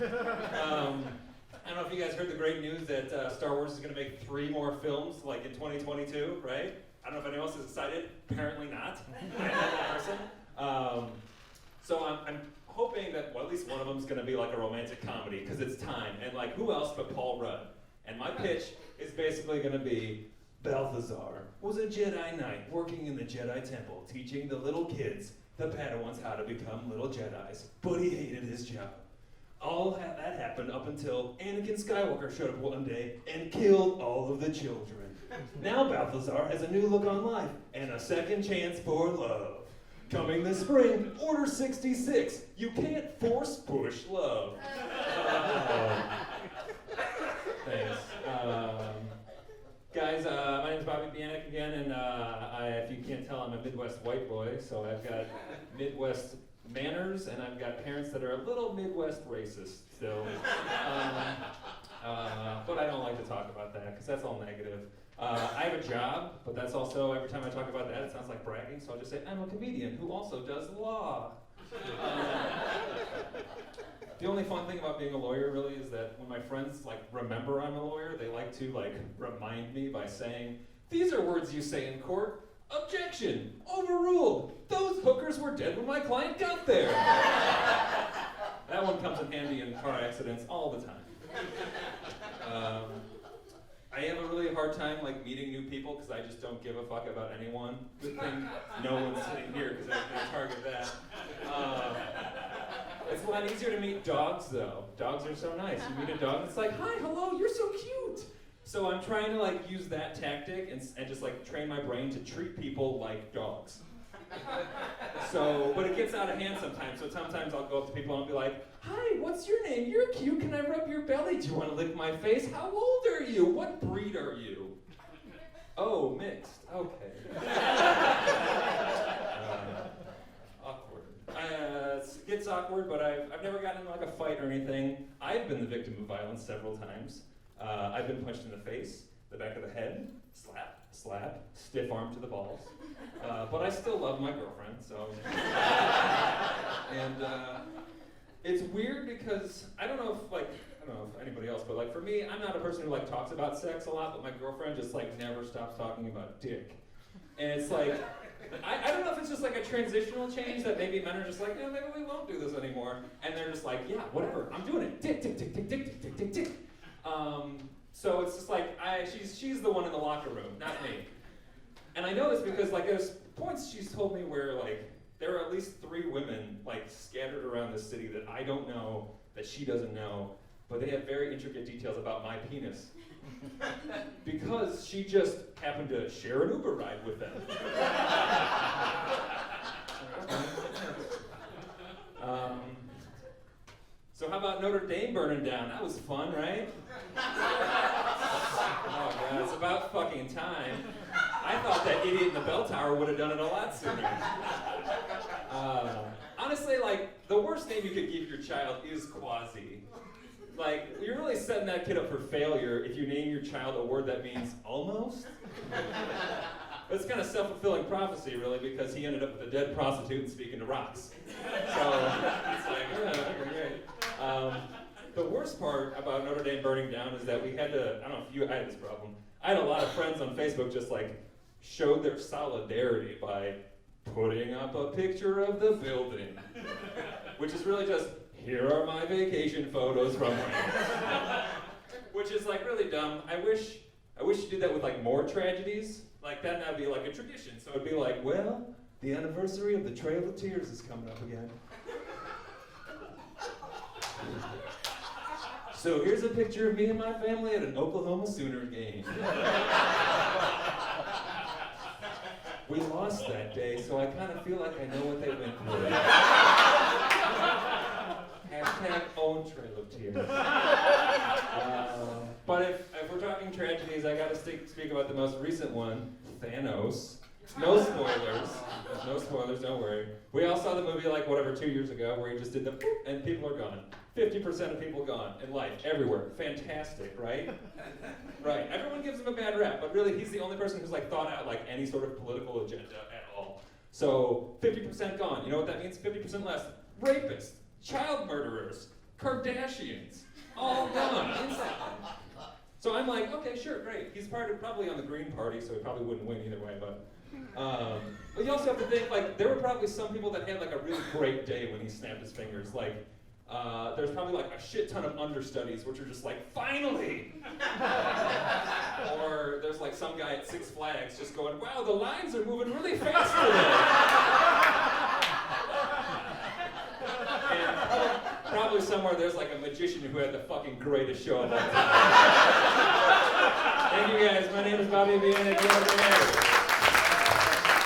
I don't know if you guys heard the great news that Star Wars is going to make 3 more films, like in 2022, right? I don't know if anyone else is excited. Apparently not. I'm that person. So I'm hoping that, well, at least one of them is going to be like a romantic comedy, because it's time. And like, who else but Paul Rudd? And my pitch is basically going to be, Balthazar was a Jedi Knight working in the Jedi Temple, teaching the little kids, the Padawans, how to become little Jedis. But he hated his job. All that happened up until Anakin Skywalker showed up one day and killed all of the children. Now Balthazar has a new look on life and a second chance for love. Coming this spring, Order 66. You can't force push love. Thanks. Guys, my name is Bieniek again, and if you can't tell, I'm a Midwest white boy, so I've got Midwest manners, and I've got parents that are a little Midwest racist still. But I don't like to talk about that, because that's all negative. I have a job, but that's also, every time I talk about that, it sounds like bragging, so I'll just say, I'm a comedian who also does law. The only fun thing about being a lawyer really is that when my friends like remember I'm a lawyer, they like to like remind me by saying, these are words you say in court. Objection! Overruled! Those hookers were dead when my client got there! That one comes in handy in car accidents all the time. I have a really hard time like meeting new people because I just don't give a fuck about anyone. Good thing no one's sitting here because I can target that. It's a lot easier to meet dogs though. Dogs are so nice. You meet a dog and it's like, hi, hello, you're so cute. So I'm trying to like use that tactic and just like train my brain to treat people like dogs. So, but it gets out of hand sometimes. So sometimes I'll go up to people and be like, hi, what's your name? You're cute. Can I rub your belly? Do you want to lick my face? How old are you? What breed are you? Oh, mixed. Okay. Awkward. It gets awkward, but I've never gotten in like a fight or anything. I've been the victim of violence several times. I've been punched in the face, the back of the head, slap, slap, stiff arm to the balls. But I still love my girlfriend, so. And it's weird because I don't know if anybody else, but like for me, I'm not a person who like talks about sex a lot, but my girlfriend just like never stops talking about dick. And it's like, I don't know if it's just like a transitional change that maybe men are just like, yeah, maybe we won't do this anymore. And they're just like, yeah, whatever, I'm doing it. Dick, dick, dick, dick, dick, dick, dick, dick. So it's just like, she's the one in the locker room, not me. And I know this because like there's points she's told me where like there are at least 3 women like scattered around the city that I don't know, that she doesn't know, but they have very intricate details about my penis. Because she just happened to share an Uber ride with them. So how about Notre Dame burning down? That was fun, right? Oh god, it's about fucking time. I thought that idiot in the bell tower would have done it a lot sooner. Honestly, like, the worst name you could give your child is Quasi. Like, you're really setting that kid up for failure if you name your child a word that means almost. But it's kind of self-fulfilling prophecy, really, because he ended up with a dead prostitute and speaking to rocks. So, it's like, great. The worst part about Notre Dame burning down is that we had to, I don't know if I had this problem. I had a lot of friends on Facebook just like showed their solidarity by putting up a picture of the building, which is really just, here are my vacation photos from France. Which is like really dumb. I wish you did that with like more tragedies. Like that would be like a tradition. So it'd be like, well, the anniversary of the Trail of Tears is coming up again. So here's a picture of me and my family at an Oklahoma Sooner game. We lost that day, so I kind of feel like I know what they went through. Hashtag own Trail of Tears. But if we're talking tragedies, I gotta speak about the most recent one, Thanos. No spoilers. No spoilers, don't worry. We all saw the movie like 2 years ago where he just did the boop and people are gone. 50% of people gone in life, everywhere. Fantastic, right? Right. Everyone gives him a bad rap, but really he's the only person who's like thought out like any sort of political agenda at all. So 50% gone. You know what that means? 50% less. Rapists, child murderers, Kardashians. All done. Instantly. So I'm like, okay, sure, great. He's probably on the Green Party, so he probably wouldn't win either way. But you also have to think, like, there were probably some people that had like a really great day when he snapped his fingers. Like, there's probably like a shit ton of understudies, which are just like, finally! Or there's like some guy at Six Flags just going, wow, the lines are moving really fast today. And probably somewhere there's like a magician who had the fucking greatest show of all time. Thank you guys. My name is Bobby Bieniek.